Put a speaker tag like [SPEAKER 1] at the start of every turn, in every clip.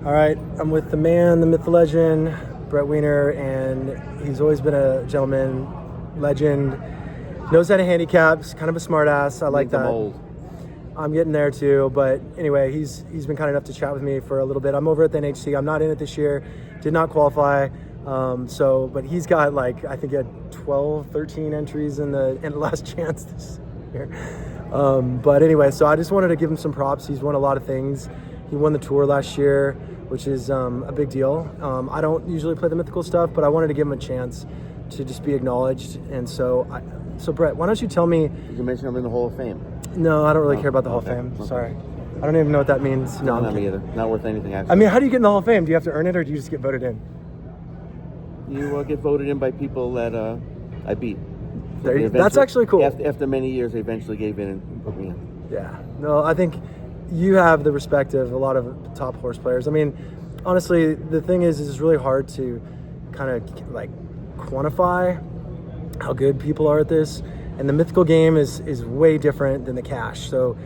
[SPEAKER 1] All right, I'm with the man, the myth, the legend, Brett Wiener, and he's always been a gentleman, legend, knows how to handicap, kind of a smart ass. I like that.
[SPEAKER 2] Old.
[SPEAKER 1] I'm getting there too, but anyway, he's been kind enough to chat with me for a little bit. I'm over at the NHC. I'm not in it this year, did not qualify. But he's got I think he had 12, 13 entries in the last chance this year. But anyway, so I just wanted to give him some props. He's won a lot of things. He won the tour last year, which is a big deal. I don't usually play the mythical stuff, but I wanted to give him a chance to just be acknowledged. And so Brett, why don't you tell me?
[SPEAKER 2] Did you mention I'm in the Hall of Fame?
[SPEAKER 1] No, I don't really care about the Hall of Fame.
[SPEAKER 2] Okay.
[SPEAKER 1] Sorry. I don't even know what that means. No,
[SPEAKER 2] not me either. Not worth anything, actually.
[SPEAKER 1] I mean, how do you get in the Hall of Fame? Do you have to earn it, or do you just get voted in?
[SPEAKER 2] You get voted in by people that I beat.
[SPEAKER 1] That's actually cool.
[SPEAKER 2] After many years, they eventually gave in and put me in.
[SPEAKER 1] Yeah. No, I think you have the respect of a lot of top horse players. I mean, honestly, the thing is it's really hard to kind of quantify how good people are at this. And the mythical game is way different than the cash. So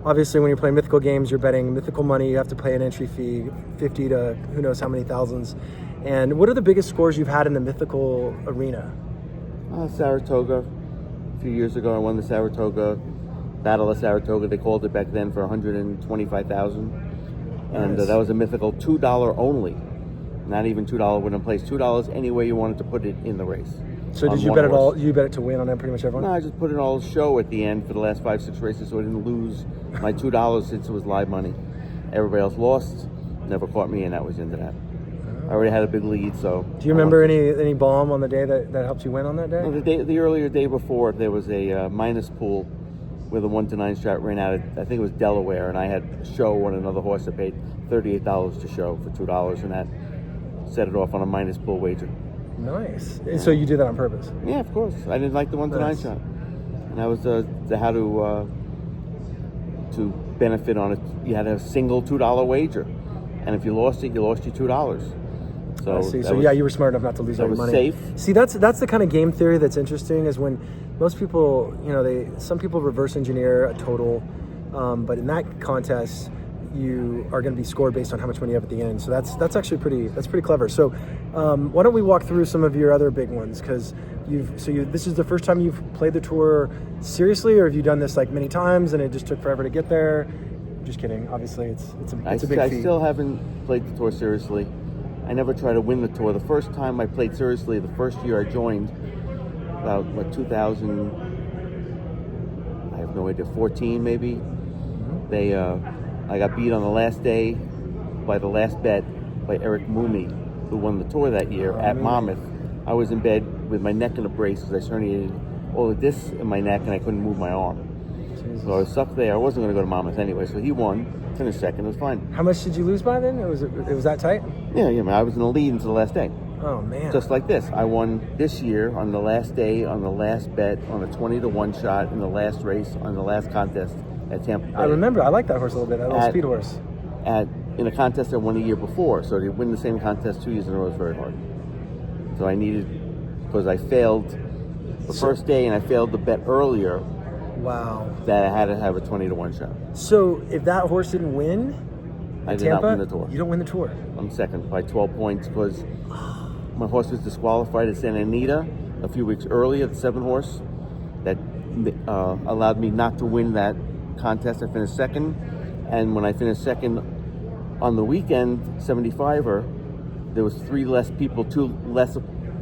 [SPEAKER 1] obviously when you're playing mythical games, you're betting mythical money. You have to pay an entry fee, 50 to who knows how many thousands. And what are the biggest scores you've had in the mythical arena?
[SPEAKER 2] Saratoga. A few years ago, I won the Saratoga, Battle of Saratoga. They called it back then for $125,000. And
[SPEAKER 1] Nice.
[SPEAKER 2] that was a mythical $2 only. Not even $2 win and place. $2 any way you wanted to put it in the race.
[SPEAKER 1] So did you bet it all? You bet it to win on pretty much everyone?
[SPEAKER 2] No, I just put it all show at the end for the last 5-6 races, so I didn't lose my $2 since it was live money. Everybody else lost, never caught me, and that was into that. I already had a big lead, so.
[SPEAKER 1] Do you remember any bomb on the day that helped you win on that day?
[SPEAKER 2] No, the earlier day before, there was a minus pool where the 1-9 shot ran out. I think it was Delaware, and I had show on another horse that paid $38 to show for $2, and that set it off on a minus pool wager.
[SPEAKER 1] Nice. Yeah. So you did that on purpose?
[SPEAKER 2] Yeah, of course. I didn't like the 1-9 shot, and that was the how to benefit on it. You had a single $2 wager, and if you lost it, you lost your $2. So
[SPEAKER 1] I see. So you were smart enough not to lose any money.
[SPEAKER 2] Safe.
[SPEAKER 1] See, that's the kind of game theory that's interesting. Is when most people, some people reverse engineer a total, but in that contest, you are going to be scored based on how much money you have at the end. So that's actually pretty clever. So why don't we walk through some of your other big ones? Because this is the first time you've played the tour seriously, or have you done this many times and it just took forever to get there? Just kidding. Obviously, it's a big feat.
[SPEAKER 2] I still haven't played the tour seriously. I never tried to win the tour. The first time I played seriously, the first year I joined, about 2000, I have no idea, 14 maybe. I got beat on the last day by the last bet by Eric Moomey, who won the tour that year at Monmouth. I was in bed with my neck in a brace because I herniated all of this in my neck and I couldn't move my arm. Jesus. So I was stuck there. I wasn't going to go to Monmouth anyway, so he won. Finished second. It was fine.
[SPEAKER 1] How much did you lose by then? It was that tight?
[SPEAKER 2] Yeah. I was in the lead until the last day.
[SPEAKER 1] Oh man!
[SPEAKER 2] Just like this, I won this year on the last day, on the last bet, on a 20-1 shot in the last race, on the last contest at Tampa Bay.
[SPEAKER 1] I remember. I like that horse a little bit. That little speed horse.
[SPEAKER 2] In a contest I won a year before, so to win the same contest 2 years in a row is very hard. So I needed, because I failed the first day and I failed the bet earlier.
[SPEAKER 1] Wow.
[SPEAKER 2] That I had to have a 20-1 shot.
[SPEAKER 1] So if that horse didn't win,
[SPEAKER 2] I did not win the tour.
[SPEAKER 1] You don't win the tour.
[SPEAKER 2] I'm second by 12 points because my horse was disqualified at Santa Anita a few weeks earlier, the 7 horse. That allowed me not to win that contest. I finished second, and when I finished second on the weekend 75er, there was 2 less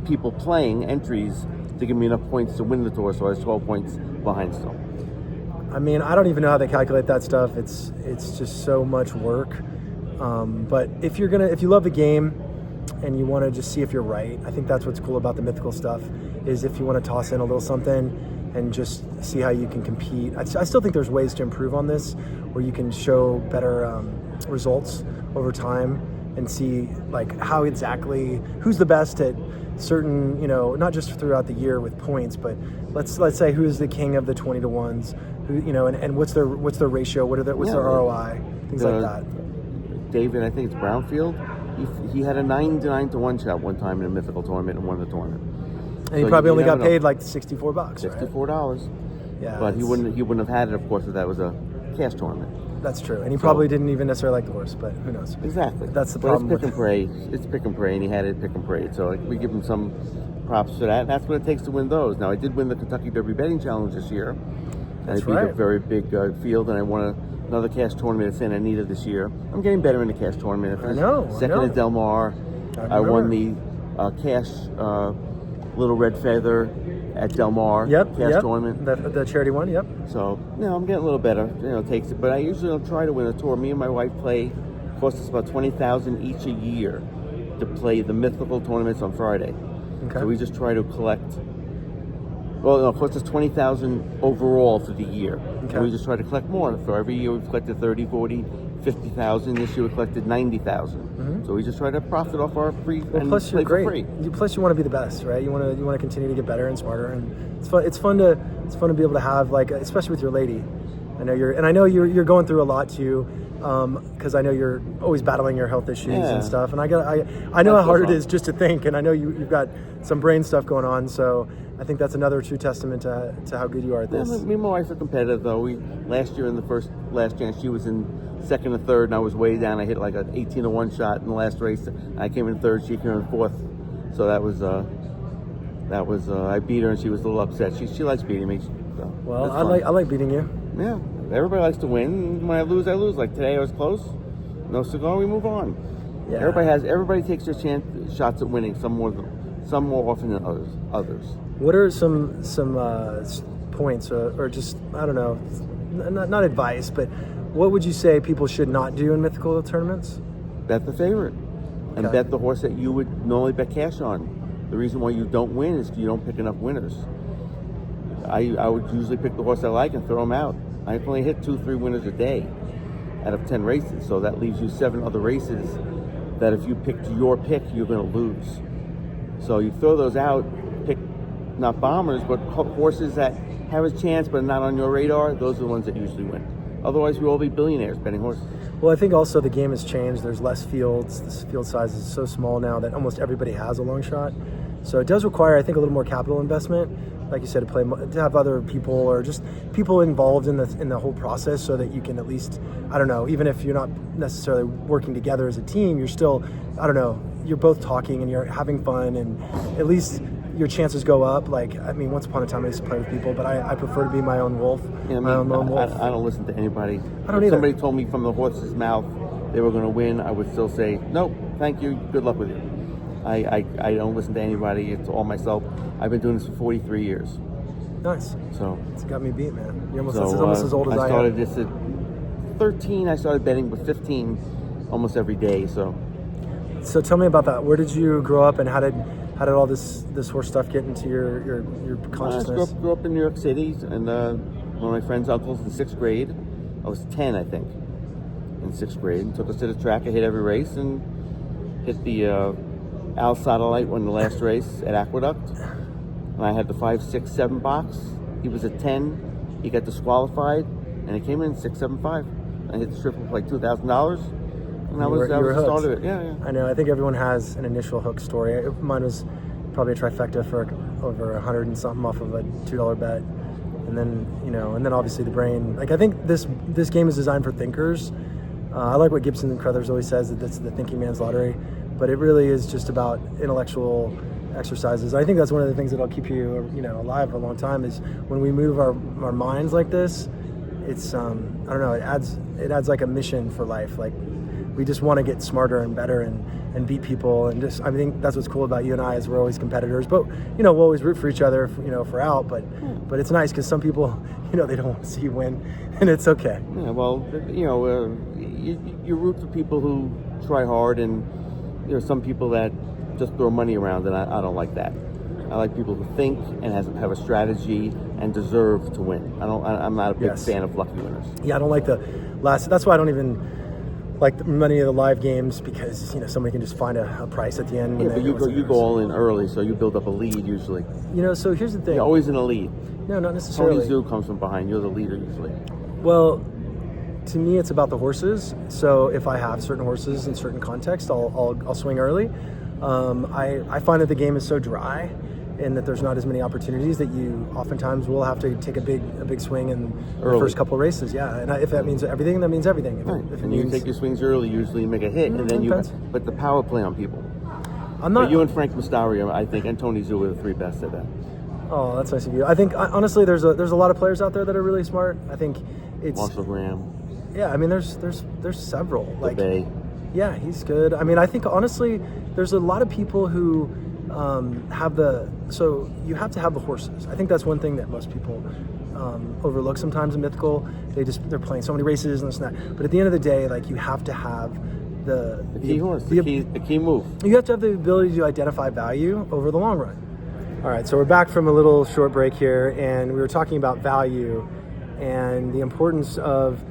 [SPEAKER 2] people playing entries to give me enough points to win the tour, so I was 12 points behind still.
[SPEAKER 1] I mean, I don't even know how they calculate that stuff. It's just so much work. But if you love the game and you want to just see if you're right, I think that's what's cool about the mythical stuff. Is if you want to toss in a little something and just see how you can compete. I still think there's ways to improve on this, where you can show better results over time and see how exactly who's the best at certain, not just throughout the year with points, but let's say who's the king of the 20-1s, who, and what's their ratio, what's their ROI, things like that.
[SPEAKER 2] David, I think it's Brownfield. He had a 9-1 shot one time in a mythical tournament and won the tournament.
[SPEAKER 1] And he probably only got paid $64,
[SPEAKER 2] $64.
[SPEAKER 1] Right?
[SPEAKER 2] Yeah. But he wouldn't have had it, of course, if that was a cash tournament.
[SPEAKER 1] That's true. And he probably didn't even necessarily like the horse, but who knows?
[SPEAKER 2] Exactly.
[SPEAKER 1] That's the
[SPEAKER 2] but
[SPEAKER 1] problem.
[SPEAKER 2] It's pick and pray. It's pick and pray, and he had it pick and pray. So we give him some props for that. And that's what it takes to win those. Now, I did win the Kentucky Derby betting challenge this year. I beat a very big field, and I won another cash tournament at Santa Anita this year. I'm getting better in the cash tournament.
[SPEAKER 1] I know.
[SPEAKER 2] Second at Del Mar. I won the cash Little Red Feather at Del Mar cash tournament.
[SPEAKER 1] The charity one, yep.
[SPEAKER 2] So, I'm getting a little better. It takes it. But I usually don't try to win a tour. Me and my wife play. Costs us about $20,000 each a year to play the mythical tournaments on Friday.
[SPEAKER 1] Okay.
[SPEAKER 2] So we just try to collect. Well, no, it costs us $20,000 overall for the year.
[SPEAKER 1] Okay.
[SPEAKER 2] And we just try to collect more. So every year we've collected $30,000, $40,000, $50,000. This year we collected $90,000. Mm-hmm. So we just try to profit off our free and
[SPEAKER 1] plus
[SPEAKER 2] play
[SPEAKER 1] you're great.
[SPEAKER 2] for free.
[SPEAKER 1] Plus you want to be the best, right? You want to continue to get better and smarter, and it's fun to be able to have, like, especially with your lady. I know you're going through a lot too, because I know you're always battling your health issues and stuff. And I know how hard it is just to think, and I know you've got some brain stuff going on. So I think that's another true testament to how good you are at this.
[SPEAKER 2] Me and my wife are competitive, though. Last year in the last chance, she was in second or third, and I was way down. I hit like an 18-1 shot in the last race. I came in third, she came in fourth. So that was I beat her, and she was a little upset. She likes beating me. So
[SPEAKER 1] well, I like beating you.
[SPEAKER 2] Yeah, everybody likes to win. When I lose, I lose. Like today, I was close. No cigar, we move on. Yeah. Everybody takes their shots at winning. Some more often than others.
[SPEAKER 1] What are some points or just, I don't know, not advice, but what would you say people should not do in mythical tournaments?
[SPEAKER 2] Bet the favorite, and bet the horse that you would normally bet cash on. The reason why you don't win is you don't pick enough winners. I would usually pick the horse I like and throw them out. I only hit 2-3 winners a day out of 10 races, so that leaves you 7 other races that if you picked your pick, you're going to lose. So you throw those out, pick not bombers, but horses that have a chance but not on your radar. Those are the ones that usually win. Otherwise, we'll all be billionaires betting horses.
[SPEAKER 1] Well, I think also the game has changed. There's less fields. The field size is so small now that almost everybody has a long shot. So it does require, I think, a little more capital investment, like you said, to have other people or just people involved in the whole process, so that you can at least, I don't know, even if you're not necessarily working together as a team, you're still, I don't know, you're both talking and you're having fun, and at least your chances go up. Like, I mean, once upon a time I used to play with people, but I prefer to be my own wolf.
[SPEAKER 2] Yeah,
[SPEAKER 1] my own lone wolf.
[SPEAKER 2] I don't listen to anybody.
[SPEAKER 1] I don't either.
[SPEAKER 2] If somebody told me from the horse's mouth they were going to win, I would still say, nope, thank you, good luck with you. I don't listen to anybody. It's all myself. I've been doing this for 43 years.
[SPEAKER 1] Nice.
[SPEAKER 2] So
[SPEAKER 1] it's got me beat, man. You're almost as old as I am.
[SPEAKER 2] I started this at 13. I started betting with 15 almost every day. So
[SPEAKER 1] tell me about that. Where did you grow up, and how did all this horse stuff get into your consciousness?
[SPEAKER 2] I grew up in New York City, and one of my friend's uncles in 6th grade. I was 10, I think, in 6th grade, and took us to the track. I hit every race and hit the Al Satellite won the last race at Aqueduct. And I had the 5, 6, 7 box. He was at 10. He got disqualified, and it came in 6, 7, 5. I hit the strip for like $2,000, and that was the start of it. Yeah.
[SPEAKER 1] I know. I think everyone has an initial hook story. Mine was probably a trifecta for over 100 and something off of a $2 bet, and then obviously the brain. Like, I think this game is designed for thinkers. I like what Gibson Crothers always says, that it's the thinking man's lottery, but it really is just about intellectual exercises. I think that's one of the things that'll keep you alive for a long time, is when we move our minds like this. It's I don't know, it adds like a mission for life. Like, we just want to get smarter and better and beat people, and just, I think that's what's cool about you and I, is we're always competitors, but we'll always root for each other if we're out, but it's nice because some people they don't want to see you win, and it's okay.
[SPEAKER 2] Yeah, well, you root for people who try hard, and some people that just throw money around, and I don't like that. I like people who think and have a strategy and deserve to win. I'm not a big fan of lucky winners.
[SPEAKER 1] Yeah, I don't like the last. That's why I don't even like many of the live games, because somebody can just find a price at the end.
[SPEAKER 2] Yeah, but you go all in early, so you build up a lead usually.
[SPEAKER 1] So here's the thing.
[SPEAKER 2] You're always in a lead.
[SPEAKER 1] No, not necessarily.
[SPEAKER 2] Tony Zoo comes from behind. You're the leader usually.
[SPEAKER 1] Well, to me, it's about the horses. So if I have certain horses in certain contexts, I'll swing early. I find that the game is so dry, and that there's not as many opportunities, that you oftentimes will have to take a big swing in the
[SPEAKER 2] Early.
[SPEAKER 1] first couple races. Yeah, and if that means everything, that means everything. If it
[SPEAKER 2] And you
[SPEAKER 1] means,
[SPEAKER 2] take your swings early, usually you make a hit, and then
[SPEAKER 1] depends.
[SPEAKER 2] but the power play on people.
[SPEAKER 1] I'm not.
[SPEAKER 2] But you and Frank Mastario, I think, and Tony Zhu are the three best at that.
[SPEAKER 1] Oh, that's nice of you. I think honestly, there's a lot of players out there that are really smart. I think it's
[SPEAKER 2] Marshall Graham,
[SPEAKER 1] yeah. I mean, there's several. Like,
[SPEAKER 2] Bay.
[SPEAKER 1] yeah, he's good. I mean, I think honestly, there's a lot of people who so you have to have the horses. I think that's one thing that most people overlook sometimes in Mythical. They're playing so many races and this and that. But at the end of the day, like, you have to have the
[SPEAKER 2] key horse, the key move.
[SPEAKER 1] You have to have the ability to identify value over the long run. All right, so we're back from a little short break here, and we were talking about value and the importance of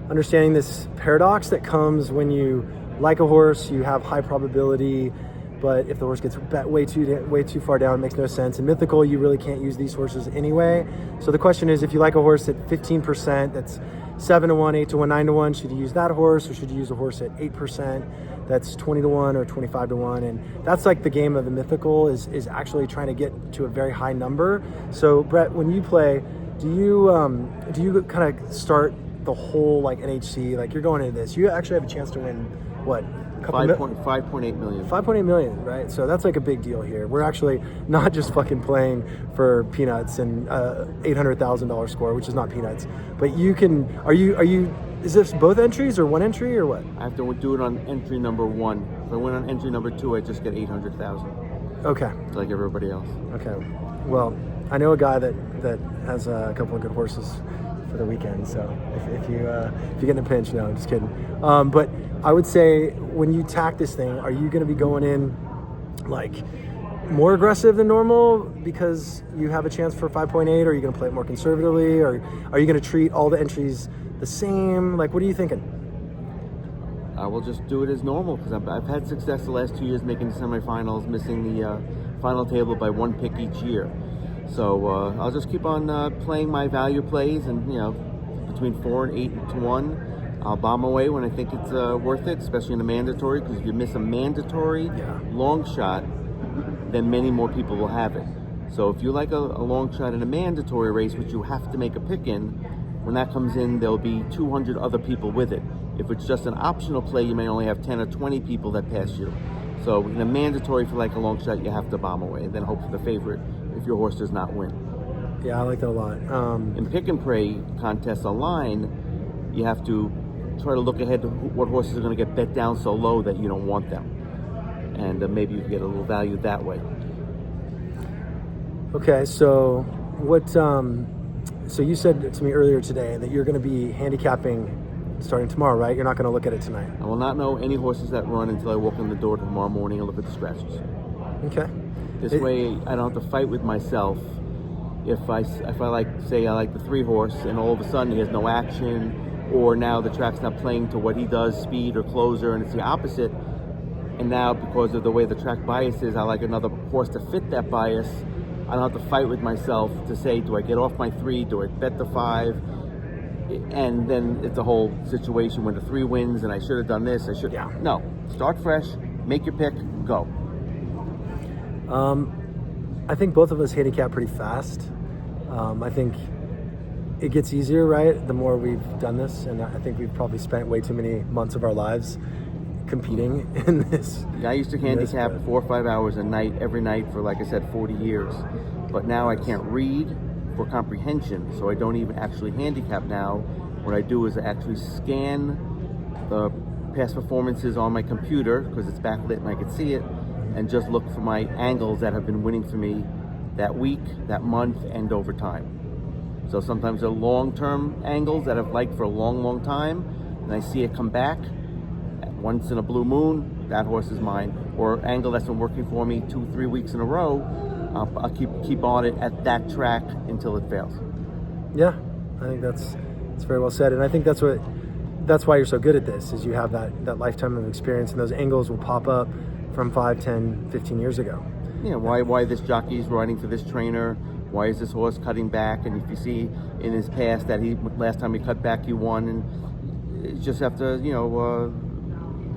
[SPEAKER 1] understanding this paradox that comes when you like a horse, you have high probability, but if the horse gets bet way too far down, it makes no sense. In Mythical, you really can't use these horses anyway. So the question is, if you like a horse at 15%, that's 7 to 1, 8 to 1, 9 to 1, should you use that horse, or should you use a horse at 8%? That's 20 to 1 or 25 to 1. And that's like the game of the Mythical, is actually trying to get to a very high number. So Brett, when you play, do you kind of start the whole like NHC, like you're going into this, you actually have a chance to win what?
[SPEAKER 2] 5.8 million.
[SPEAKER 1] 5.8 million, right? So that's like a big deal here. We're actually not just fucking playing for peanuts and $800,000 score, which is not peanuts. But you can. Are you? Is this both entries or one entry or what?
[SPEAKER 2] I have to do it on entry number 1. If I win on entry number 2, I just get 800,000.
[SPEAKER 1] Okay.
[SPEAKER 2] Like everybody else.
[SPEAKER 1] Okay. Well, I know a guy that has a couple of good horses for the weekend. So if you get in a pinch, no, I'm just kidding. But I would say when you tack this thing, are you going to be going in like more aggressive than normal because you have a chance for 5.8? Or are you going to play it more conservatively? Or are you going to treat all the entries the same? Like, what are you thinking?
[SPEAKER 2] I will just do it as normal because I've had success the last 2 years making the semifinals, missing the final table by 1 pick each year. So I'll just keep on playing my value plays, and between 4 and 8 to 1. I'll bomb away when I think it's worth it, especially in a mandatory, because if you miss a mandatory long shot, then many more people will have it. So if you like a long shot in a mandatory race, which you have to make a pick in, when that comes in, there'll be 200 other people with it. If it's just an optional play, you may only have 10 or 20 people that pass you. So in a mandatory, for like a long shot, you have to bomb away and then hope for the favorite if your horse does not win.
[SPEAKER 1] Yeah, I like that a lot.
[SPEAKER 2] In pick and pray contests online, you have to try to look ahead to what horses are going to get bet down so low that you don't want them. And maybe you can get a little value that way.
[SPEAKER 1] Okay, so what? So you said to me earlier today that you're going to be handicapping starting tomorrow, right? You're not going to look at it tonight.
[SPEAKER 2] I will not know any horses that run until I walk in the door tomorrow morning and look at the scratches.
[SPEAKER 1] Okay.
[SPEAKER 2] This way, I don't have to fight with myself. If I like the 3 horse, and all of a sudden he has no action, or now the track's not playing to what he does, speed or closer, and it's the opposite. And now, because of the way the track bias is, I like another horse to fit that bias. I don't have to fight with myself to say, do I get off my 3? Do I bet the 5? And then it's a whole situation when the 3 wins and I should have done this. No, start fresh, make your pick, go.
[SPEAKER 1] I think both of us handicap pretty fast. I think it gets easier, right? The more we've done this, and I think we've probably spent way too many months of our lives competing in this.
[SPEAKER 2] I used to handicap 4 or 5 hours a night, every night for, like I said, 40 years. But now I can't read for comprehension, so I don't even actually handicap now. What I do is I actually scan the past performances on my computer, because it's backlit and I can see it, and just look for my angles that have been winning for me that week, that month, and over time. So sometimes they're long-term angles that I've liked for a long, long time, and I see it come back. Once in a blue moon, that horse is mine. Or angle that's been working for me 2-3 weeks in a row, I'll keep on it at that track until it fails.
[SPEAKER 1] Yeah, I think that's very well said, and I think that's why you're so good at this, is you have that lifetime of experience, and those angles will pop up from 5, 10, 15 years ago.
[SPEAKER 2] Yeah, why this jockey's riding for this trainer? Why is this horse cutting back? And if you see in his past that last time he cut back, he won, and you just have to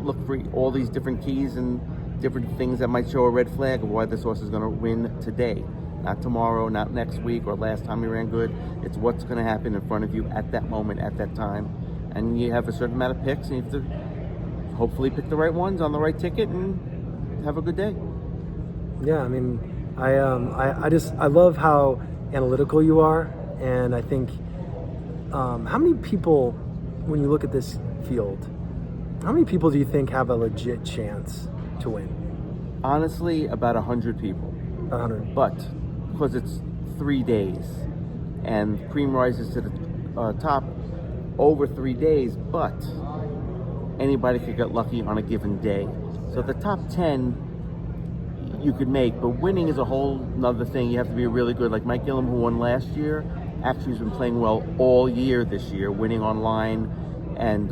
[SPEAKER 2] look for all these different keys and different things that might show a red flag of why this horse is going to win today. Not tomorrow, not next week, or last time he ran good. It's what's going to happen in front of you at that moment, at that time. And you have a certain amount of picks, and you have to hopefully pick the right ones on the right ticket and have a good day.
[SPEAKER 1] Yeah, I mean, I love how analytical you are, and I think how many people, when you look at this field, how many people do you think have a legit chance to win?
[SPEAKER 2] Honestly, about 100 people.
[SPEAKER 1] 100.
[SPEAKER 2] But because it's 3 days, and cream rises to the top over 3 days, but anybody could get lucky on a given day. So the top 10 you could make, but winning is a whole nother thing. You have to be really good. Like Mike Gillum, who won last year, actually has been playing well all year this year, winning online, and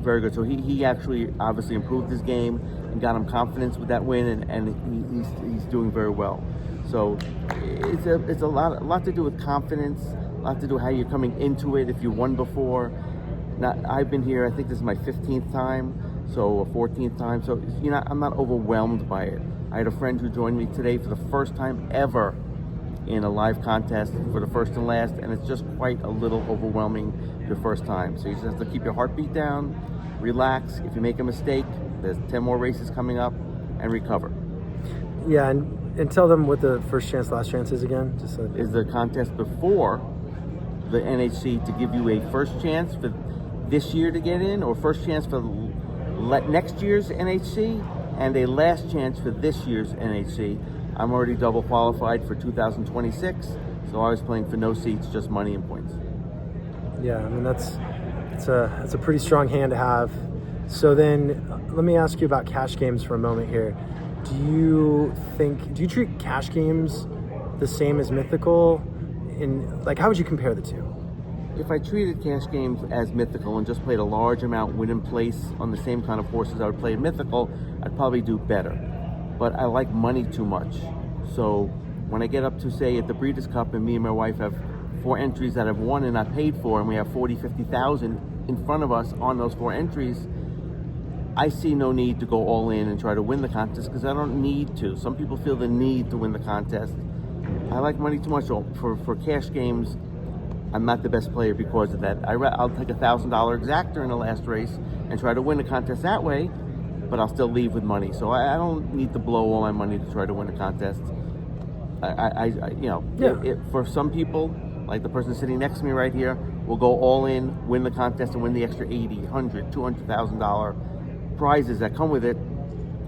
[SPEAKER 2] very good. So he actually obviously improved his game and got him confidence with that win, and he's doing very well. So it's a lot to do with confidence, a lot to do with how you're coming into it. If you won before, I've been here, I think this is my 15th time, so a 14th time. So I'm not overwhelmed by it. I had a friend who joined me today for the first time ever in a live contest for the first and last, and it's just quite a little overwhelming the first time. So you just have to keep your heartbeat down, relax. If you make a mistake, there's 10 more races coming up, and recover.
[SPEAKER 1] Yeah, and tell them what the first chance, last chance is again. Just so
[SPEAKER 2] is the contest before the NHC to give you a first chance for this year to get in, or first chance for next year's NHC, and a last chance for this year's NHC. I'm already double qualified for 2026, so I was playing for no seats, just money and points.
[SPEAKER 1] Yeah, I mean it's a pretty strong hand to have. So then, let me ask you about cash games for a moment here. Do you treat cash games the same as mythical? How would you compare the two?
[SPEAKER 2] If I treated cash games as mythical and just played a large amount win in place on the same kind of horses I would play in mythical, I'd probably do better. But I like money too much. So when I get up to, say, at the Breeders' Cup, and me and my wife have 4 entries that I've won and not paid for, and we have 40, 50,000 in front of us on those 4 entries, I see no need to go all in and try to win the contest, because I don't need to. Some people feel the need to win the contest. I like money too much. So for cash games, I'm not the best player because of that. I'll take $1,000 exactor in the last race and try to win the contest that way, but I'll still leave with money. So I don't need to blow all my money to try to win a contest. For some people, like the person sitting next to me right here, will go all in, win the contest, and win the extra $80,000, $100,000, $200,000 prizes that come with it.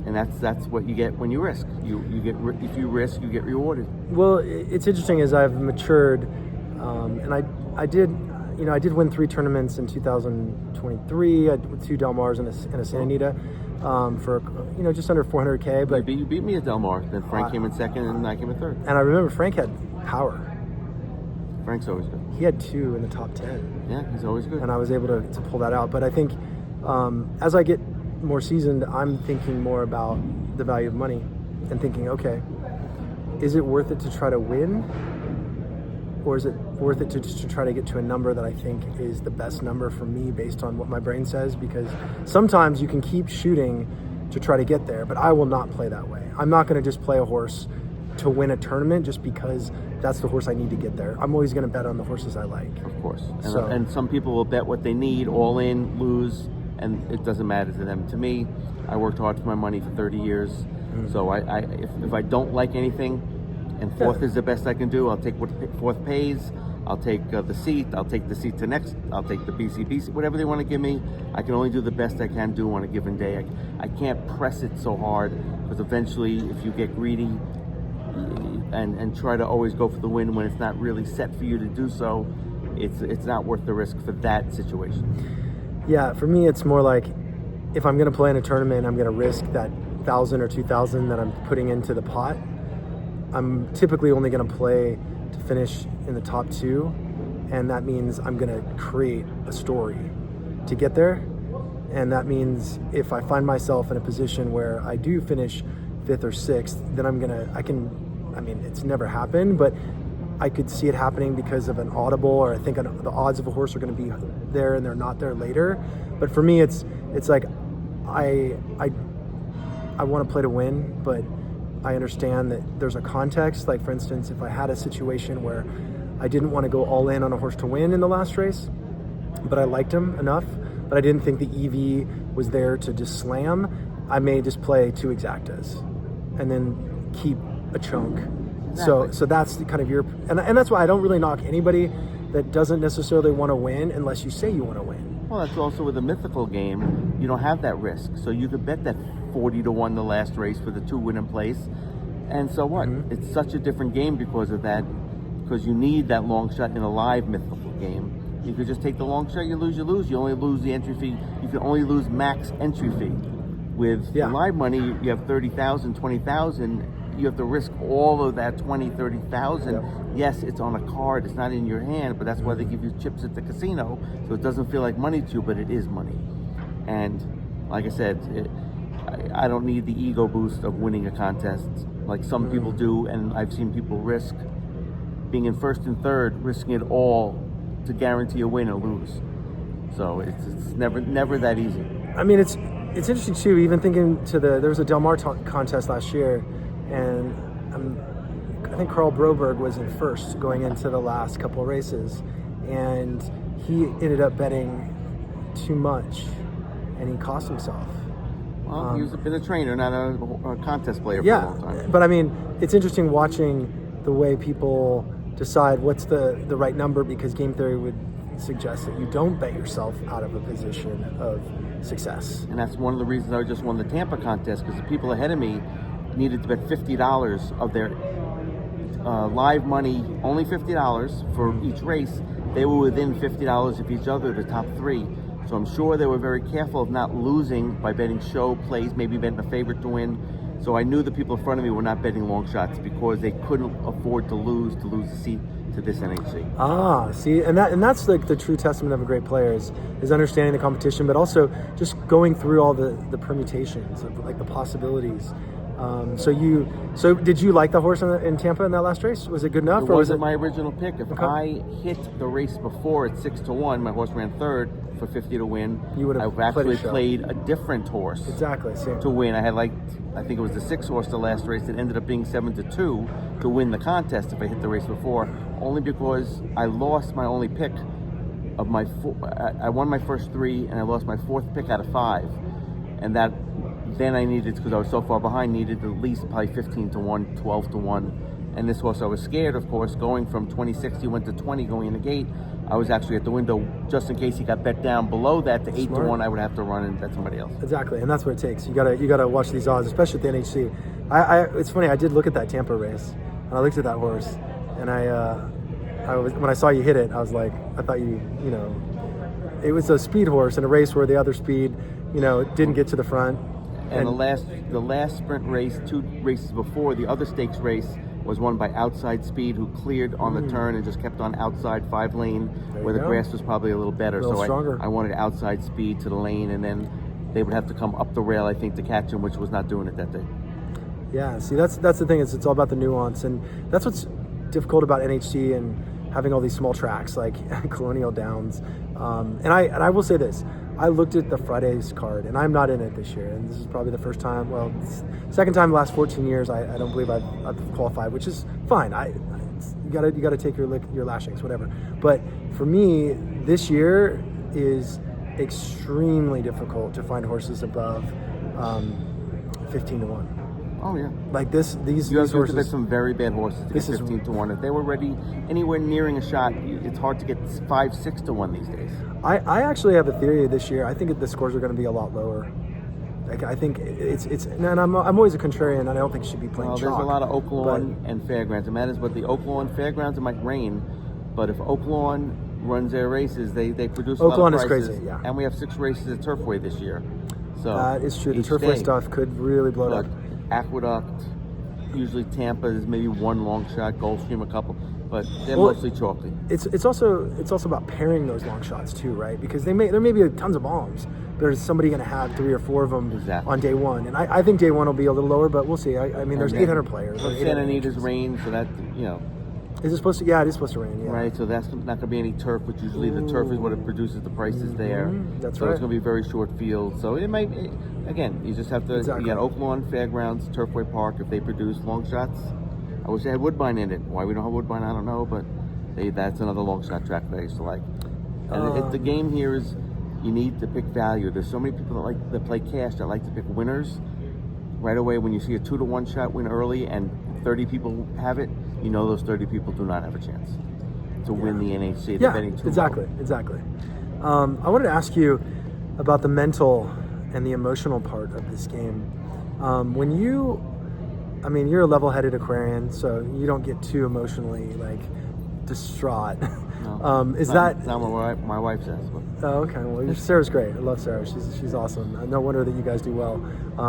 [SPEAKER 2] And that's what you get when you risk. If you risk, you get rewarded.
[SPEAKER 1] Well, it's interesting as I've matured, and I did win 3 tournaments in 2023. I with 2 Del Mars and a Santa Anita for just under $400K. But
[SPEAKER 2] you beat me at Del Mar. Then Frank came in second, and I came in third.
[SPEAKER 1] And I remember Frank had power.
[SPEAKER 2] Frank's always good.
[SPEAKER 1] He had 2 in the top 10.
[SPEAKER 2] Yeah, he's always good.
[SPEAKER 1] And I was able to pull that out. But I think as I get more seasoned, I'm thinking more about the value of money and thinking, okay, is it worth it to try to win, or is it worth it to just to try to get to a number that I think is the best number for me based on what my brain says? Because sometimes you can keep shooting to try to get there, but I will not play that way. I'm not going to just play a horse to win a tournament just because that's the horse I need to get there. I'm always going to bet on the horses I like.
[SPEAKER 2] Of course. And some people will bet what they need, all in, lose, and it doesn't matter to them. To me, I worked hard for my money for 30 years. So if I don't like anything, and 4th is the best I can do, I'll take what 4th pays. I'll take the seat. I'll take the seat to next. I'll take the BC, whatever they want to give me. I can only do the best I can do on a given day. I can't press it so hard, because eventually, if you get greedy and try to always go for the win when it's not really set for you to do so, it's not worth the risk for that situation.
[SPEAKER 1] Yeah, for me, it's more like if I'm going to play in a tournament, I'm going to risk that 1,000 or 2,000 that I'm putting into the pot. I'm typically only going to play to finish in the top 2, and that means I'm going to create a story to get there. And that means if I find myself in a position where I do finish 5th or 6th, then it's never happened, but I could see it happening because of an audible, or I think the odds of a horse are going to be there and they're not there later. But for me, it's like I I want to play to win, but I understand that there's a context. Like, for instance, if I had a situation where I didn't want to go all in on a horse to win in the last race, but I liked him enough, but I didn't think the EV was there to just slam, I may just play 2 exactas and then keep a chunk.
[SPEAKER 2] Exactly.
[SPEAKER 1] So that's kind of your, and that's why I don't really knock anybody that doesn't necessarily want to win unless you say you want to win.
[SPEAKER 2] Well, that's also with a mythical game, you don't have that risk. So you could bet that 40-1 the last race for the 2 win in place. And so what? It's such a different game because of that, because you need that long shot in a live mythical game. You could just take the long shot, you lose, you lose. You only lose the entry fee. You can only lose max entry fee. With live money, you have 30,000, 20,000. You have to risk all of that 20, 30,000.
[SPEAKER 1] Yep.
[SPEAKER 2] Yes, it's on a card, it's not in your hand, but that's why they give you chips at the casino, so it doesn't feel like money to you, but it is money. And like I said, I don't need the ego boost of winning a contest like some people do, and I've seen people risk being in first and third, risking it all to guarantee a win or lose. So it's never that easy.
[SPEAKER 1] I mean, it's interesting too, even thinking to there was a Del Mar contest last year, and I think Carl Broberg was in first going into the last couple of races, and he ended up betting too much, and he cost himself.
[SPEAKER 2] Well, he's been a trainer, not a contest player for a long time.
[SPEAKER 1] But I mean, it's interesting watching the way people decide what's the right number, because game theory would suggest that you don't bet yourself out of a position of success.
[SPEAKER 2] And that's one of the reasons I just won the Tampa contest, because the people ahead of me needed to bet $50 of their live money, only $50 for each race. They were within $50 of each other, the top 3. So I'm sure they were very careful of not losing by betting show plays, maybe betting a favorite to win. So I knew the people in front of me were not betting long shots because they couldn't afford to lose the seat to this NHC.
[SPEAKER 1] See, and that's like the true testament of a great player is understanding the competition, but also just going through all the permutations of like the possibilities. So did you like the horse in Tampa in that last race? Was it good enough?
[SPEAKER 2] It wasn't my original pick. If I hit the race before at 6-1, my horse ran third for 50 to win.
[SPEAKER 1] You would have
[SPEAKER 2] actually played a different horse.
[SPEAKER 1] Exactly, same.
[SPEAKER 2] To win. I had I think it was the 6 horse the last race that ended up being 7-2 to win the contest if I hit the race before, only because I lost my only pick of my I won my first 3 and I lost my 4th pick out of 5, and that. Then I needed, because I was so far behind, needed at least probably 15-1, 12-1. And this horse I was scared, of course, going from 20-60 went to 20 going in the gate. I was actually at the window just in case he got bet down below that to 8-1. I would have to run and bet somebody else.
[SPEAKER 1] Exactly, and that's what it takes. You gotta watch these odds, especially at the NHC. It's funny. I did look at that Tampa race, and I looked at that horse, and when I saw you hit it, I was like, I thought it was a speed horse in a race where the other speed, didn't get to the front.
[SPEAKER 2] And the last sprint race, 2 races before, the other stakes race was won by Outside Speed, who cleared on the turn and just kept on outside 5 lane, where the grass was probably a little better. I wanted Outside Speed to the lane, and then they would have to come up the rail, I think, to catch him, which was not doing it that day.
[SPEAKER 1] Yeah, see, that's the thing. It's all about the nuance, and that's what's difficult about NHC and having all these small tracks like Colonial Downs. And I will say this. I looked at the Fridays card, and I'm not in it this year. And this is probably the first time, second time in the last 14 years, I don't believe I've qualified, which is fine. You gotta take your lashings, whatever. But for me, this year is extremely difficult to find horses above 15-1.
[SPEAKER 2] Oh yeah,
[SPEAKER 1] like these
[SPEAKER 2] horses. There's some very bad horses to get 15-1. If they were ready anywhere nearing a shot, it's hard to get 5-6-1 these days.
[SPEAKER 1] I actually have a theory this year. I think the scores are going to be a lot lower. Like, I think and I'm always a contrarian, and I don't think it should be playing chalk.
[SPEAKER 2] There's a lot of Oaklawn and Fairgrounds. It matters, but the Oaklawn Fairgrounds, it might rain. But if Oaklawn runs their races, they produce a lot of prices.
[SPEAKER 1] Oaklawn is crazy, yeah.
[SPEAKER 2] And we have 6 races at Turfway this year. So
[SPEAKER 1] that is true. The Turfway stuff could really blow up.
[SPEAKER 2] Aqueduct, usually Tampa is maybe 1 long shot, Gulfstream a couple, but they're mostly chalky.
[SPEAKER 1] It's also about pairing those long shots too, right? Because there may be tons of bombs. There's somebody going to have 3 or 4 of them on day 1, and I think day 1 will be a little lower, but we'll see. I mean, there's 800 players.
[SPEAKER 2] Santa Anita's rain, so that
[SPEAKER 1] Is it supposed to? Yeah, it is supposed to rain. Yeah.
[SPEAKER 2] Right, so that's not going to be any turf, which usually the turf is what it produces. The price is there.
[SPEAKER 1] That's
[SPEAKER 2] so
[SPEAKER 1] right.
[SPEAKER 2] it's going to be very short field. So it might, again, you just have to.
[SPEAKER 1] Exactly.
[SPEAKER 2] You got Oak Lawn Fairgrounds, Turfway Park. If they produce long shots, I wish they had Woodbine in it. Why we don't have Woodbine, I don't know, but that's another long shot track that I used to like. And the game here is you need to pick value. There's so many people that play cash that like to pick winners. Right away, when you see a 2-to-1 shot win early and 30 people have it, you know those 30 people do not have a chance to win the NHC. They're betting too
[SPEAKER 1] exactly. I wanted to ask you about the mental and the emotional part of this game. When you're a level-headed Aquarian, so you don't get too emotionally distraught.
[SPEAKER 2] No,
[SPEAKER 1] Is
[SPEAKER 2] not
[SPEAKER 1] that
[SPEAKER 2] what my wife says? But.
[SPEAKER 1] Oh, okay. Well, Sarah's great. I love Sarah. She's awesome. No wonder that you guys do well,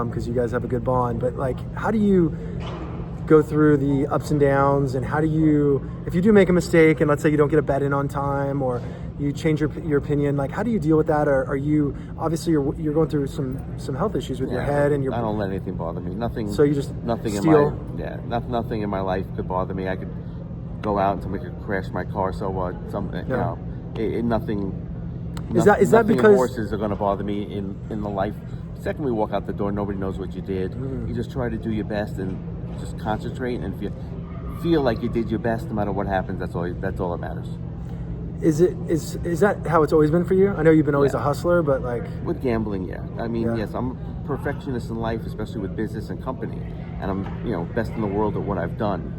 [SPEAKER 1] because you guys have a good bond. But how do you go through the ups and downs, and how do you, if you do make a mistake, and let's say you don't get a bet in on time, or you change your opinion, how do you deal with that? Or are you obviously you're going through some health issues with your head and your?
[SPEAKER 2] I don't let anything bother me. Nothing.
[SPEAKER 1] So you just
[SPEAKER 2] nothing
[SPEAKER 1] steal?
[SPEAKER 2] Nothing in my life could bother me. I could go out and somebody could crash my car. So what? Nothing.
[SPEAKER 1] Is that because
[SPEAKER 2] horses are going to bother me in the life? The second we walk out the door, nobody knows what you did. You just try to do your best and just concentrate. And if you feel like you did your best, no matter what happens, that's all that matters.
[SPEAKER 1] Is that how it's always been for you? I know you've been always a hustler, but
[SPEAKER 2] with gambling, yes, I'm a perfectionist in life, especially with business and company, and I'm best in the world at what I've done.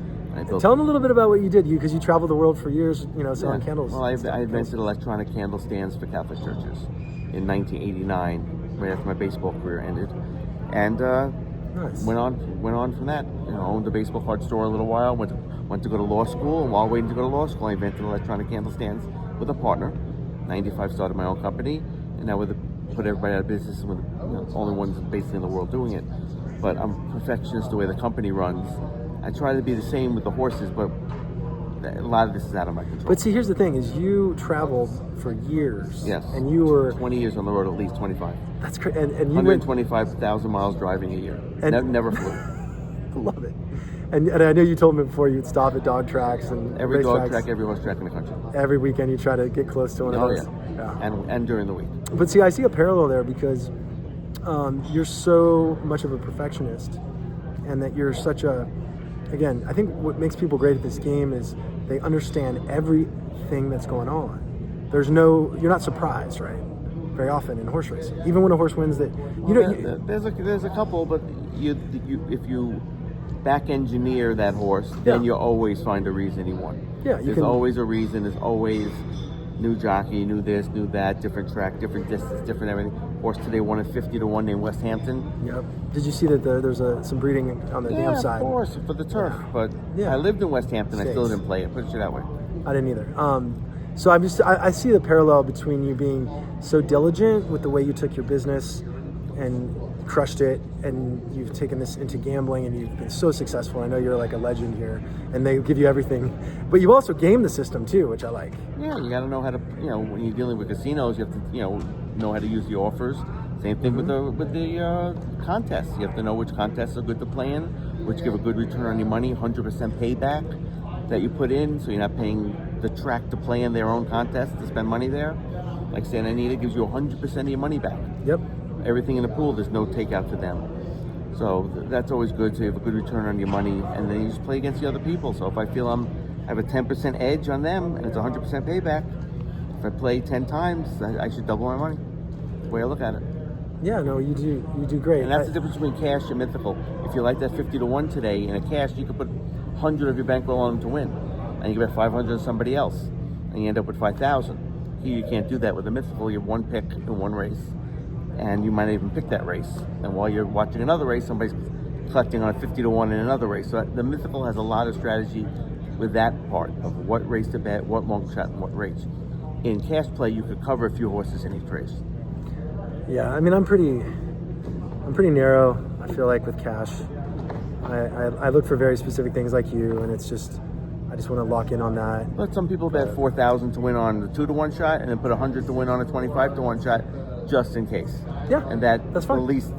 [SPEAKER 1] Tell them a little bit about what you did, because you traveled the world for years, selling candles.
[SPEAKER 2] Well, I invented electronic candle stands for Catholic churches in 1989, right after my baseball career ended, and
[SPEAKER 1] nice.
[SPEAKER 2] went on from that. Owned a baseball card store a little while. Went to go to law school, and while waiting to go to law school, I invented electronic candle stands with a partner. 95 started my own company, and now put everybody out of business, and we're the only ones basically in the world doing it. But I'm a perfectionist the way the company runs. I try to be the same with the horses, but a lot of this is out of my control.
[SPEAKER 1] But see, here's the thing: is you traveled for years.
[SPEAKER 2] Yes.
[SPEAKER 1] And you were
[SPEAKER 2] 20 years on the road, at least 25.
[SPEAKER 1] That's great. And you
[SPEAKER 2] 125,000 miles driving a year. And never flew.
[SPEAKER 1] Love it. And I know you told me before you'd stop at dog tracks and
[SPEAKER 2] every dog
[SPEAKER 1] tracks.
[SPEAKER 2] track, every horse track in the country.
[SPEAKER 1] Every weekend you try to get close to one of those.
[SPEAKER 2] Yeah. And during the week.
[SPEAKER 1] But see, I see a parallel there, because you're so much of a perfectionist, and that you're such a. Again, I think what makes people great at this game is they understand everything that's going on. You're not surprised, right? Very often in horse racing, even when a horse wins,
[SPEAKER 2] there's a couple, but if you back engineer that horse, then you always find a reason he won.
[SPEAKER 1] Yeah,
[SPEAKER 2] there's always a reason. There's always new jockey, new this, new that, different track, different distance, different everything. Horse today won at 50-1 named West Hampton.
[SPEAKER 1] Yep. Did you see that there's some breeding on the dam side?
[SPEAKER 2] Of course, for the turf. But I lived in West Hampton. I still didn't play it. Put it that way.
[SPEAKER 1] I didn't either. So I see the parallel between you being so diligent with the way you took your business and crushed it, and you've taken this into gambling, and you've been so successful. I know you're like a legend here, and they give you everything, but you also game the system too, which I like.
[SPEAKER 2] Yeah, you got to know how to, when you're dealing with casinos, you have to, know how to use the offers. Same thing with the contests. You have to know which contests are good to play in, which give a good return on your money, 100% payback that you put in, so you're not paying the track to play in their own contest to spend money there. Like Santa Anita gives you 100% of your money back.
[SPEAKER 1] Yep.
[SPEAKER 2] Everything in the pool, there's no takeout to them. So that's always good, so you have a good return on your money, and then you just play against the other people. So if I feel I have a 10% edge on them, and it's 100% payback, if I play 10 times, I should double my money. That's the way I look at it.
[SPEAKER 1] Yeah, no, you do great.
[SPEAKER 2] And that's the difference between cash and mythical. If you like that 50-1 today in a cash, you could put 100 of your bankroll on them to win, and you can bet 500 on somebody else, and you end up with 5,000. Here you can't do that with a mythical. You have one pick in one race, and you might even pick that race. And while you're watching another race, somebody's collecting on a 50-1 in another race. So the mythical has a lot of strategy with that part of what race to bet, what long shot, and what race. In cash play, you could cover a few horses in each race.
[SPEAKER 1] Yeah, I mean, I'm pretty narrow, I feel like, with cash. I look for very specific things like you, and it's just, I just want to lock in on that.
[SPEAKER 2] But some people bet 4,000 to win on the 2-1 shot, and then put 100 to win on a 25-1 shot, just in case.
[SPEAKER 1] Yeah,
[SPEAKER 2] and
[SPEAKER 1] that's fine.
[SPEAKER 2] At least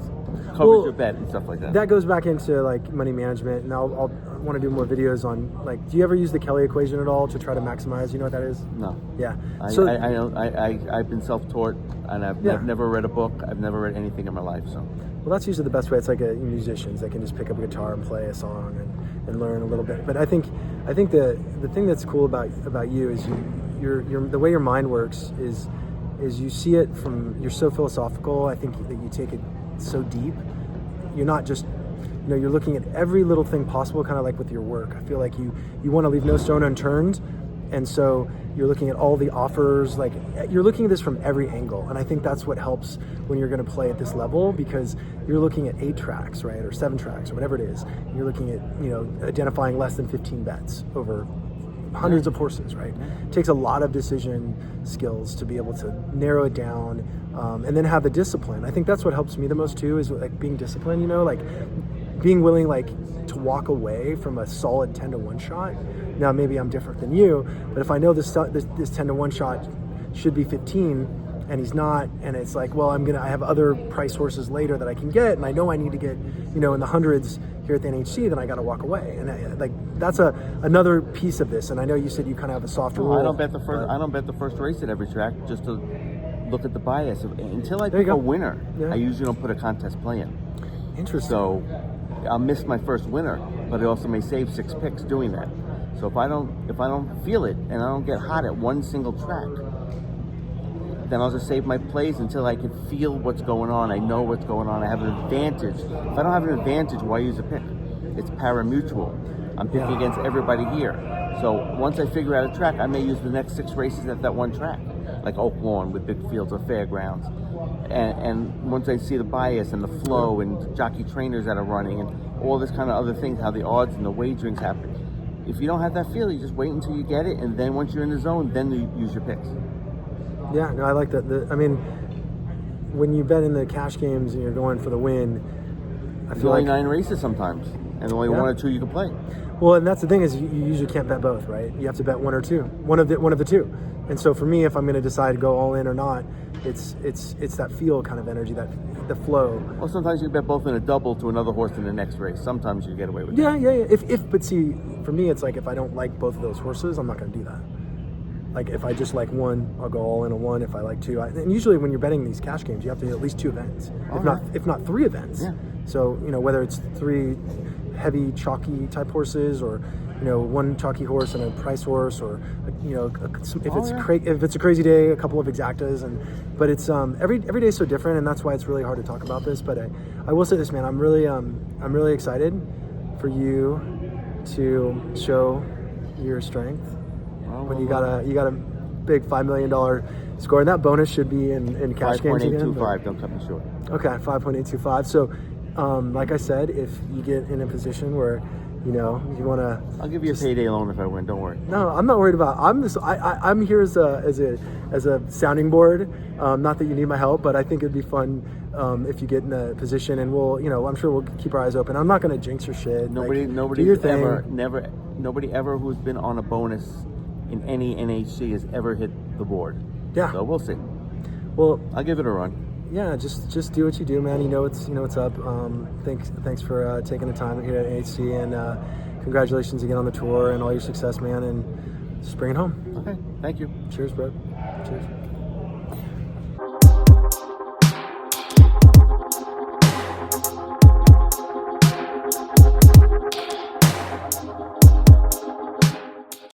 [SPEAKER 2] covers your bet and stuff like that.
[SPEAKER 1] That goes back into like money management, and I'll want to do more videos on, like, do you ever use the Kelly equation at all to try to maximize? You know what that is?
[SPEAKER 2] No.
[SPEAKER 1] Yeah.
[SPEAKER 2] I've been self-taught, and I've never read a book. I've never read anything in my life. So.
[SPEAKER 1] Well, that's usually the best way. It's like musicians that can just pick up a guitar and play a song and learn a little bit. But I think the thing that's cool about you is you're the way your mind works is you see it from, you're so philosophical. I think that you take it so deep. You're not just, you're looking at every little thing possible, kind of like with your work. I feel like you want to leave no stone unturned. And so you're looking at all the offers, like you're looking at this from every angle. And I think that's what helps when you're going to play at this level, because you're looking at 8 tracks, right? Or 7 tracks or whatever it is. And you're looking at, identifying less than 15 bets over hundreds of horses, right? It takes a lot of decision skills to be able to narrow it down, and then have the discipline. I think that's what helps me the most too, is like being disciplined, like being willing, like, to walk away from a solid 10-to-1 shot. Now maybe I'm different than you, but if I know this 10-to-1 shot should be 15 and he's not, and it's like, well, I have other price horses later that I can get, and I know I need to get, in the hundreds here at the NHC, then I got to walk away. And that's another piece of this. And I know you said you kind of have a soft rule.
[SPEAKER 2] I don't bet the first race at every track, just to look at the bias. Until I pick a winner, I usually don't put a contest play in.
[SPEAKER 1] Interesting.
[SPEAKER 2] So I'll miss my first winner, but I also may save 6 picks doing that. So if I don't feel it and I don't get hot at one single track, then I'll just save my plays until I can feel what's going on. I know what's going on. I have an advantage. If I don't have an advantage, why use a pick? It's pari-mutuel. I'm picking against everybody here. So once I figure out a track, I may use the next 6 races at that one track, like Oak Lawn with big fields or fairgrounds. And once I see the bias and the flow and jockey trainers that are running and all this kind of other things, how the odds and the wagerings happen. If you don't have that feel, you just wait until you get it, and then once you're in the zone, then you use your picks.
[SPEAKER 1] Yeah, no, I like that. When you bet in the cash games and you're going for the win, I feel
[SPEAKER 2] only
[SPEAKER 1] like
[SPEAKER 2] 9 races sometimes, and only 1 or 2 you can play.
[SPEAKER 1] Well, and that's the thing, is you usually can't bet both, right? You have to bet 1 or 2, one of the two. And so for me, if I'm going to decide to go all in or not, it's that feel kind of energy, the flow.
[SPEAKER 2] Well, sometimes you bet both in a double to another horse in the next race. Sometimes you get away with
[SPEAKER 1] that. Yeah. But see, for me, it's like if I don't like both of those horses, I'm not going to do that. Like if I just like one, I'll go all in on one. If I like 2, and usually when you're betting these cash games, you have to do at least 2 events, if not 3 events. Yeah. So whether it's 3 heavy chalky type horses, or 1 chalky horse and a price horse, or if it's a crazy day, a couple of exactas, but it's every day is so different, and that's why it's really hard to talk about this. But I will say this, man, I'm really excited for you to show your strength when you got a big $5 million score, and that bonus should be in cash games again.
[SPEAKER 2] 5.825, don't cut me short.
[SPEAKER 1] Okay, 5.825. So, like I said, if you get in a position where you want to,
[SPEAKER 2] I'll give you a payday loan if I win. Don't worry.
[SPEAKER 1] No, I'm not worried about. I'm here as a sounding board. Not that you need my help, but I think it'd be fun if you get in a position, and we'll, I'm sure we'll keep our eyes open. I'm not going to jinx your shit.
[SPEAKER 2] Nobody ever who's been on a bonus in any NHC has ever hit the board.
[SPEAKER 1] Yeah.
[SPEAKER 2] So we'll see.
[SPEAKER 1] Well,
[SPEAKER 2] I'll give it a run.
[SPEAKER 1] Yeah, just do what you do, man. You know what's up. Thanks for taking the time here at NHC, and congratulations again on the tour and all your success, man. And just bring it home.
[SPEAKER 2] Okay, thank you.
[SPEAKER 1] Cheers, bro. Cheers.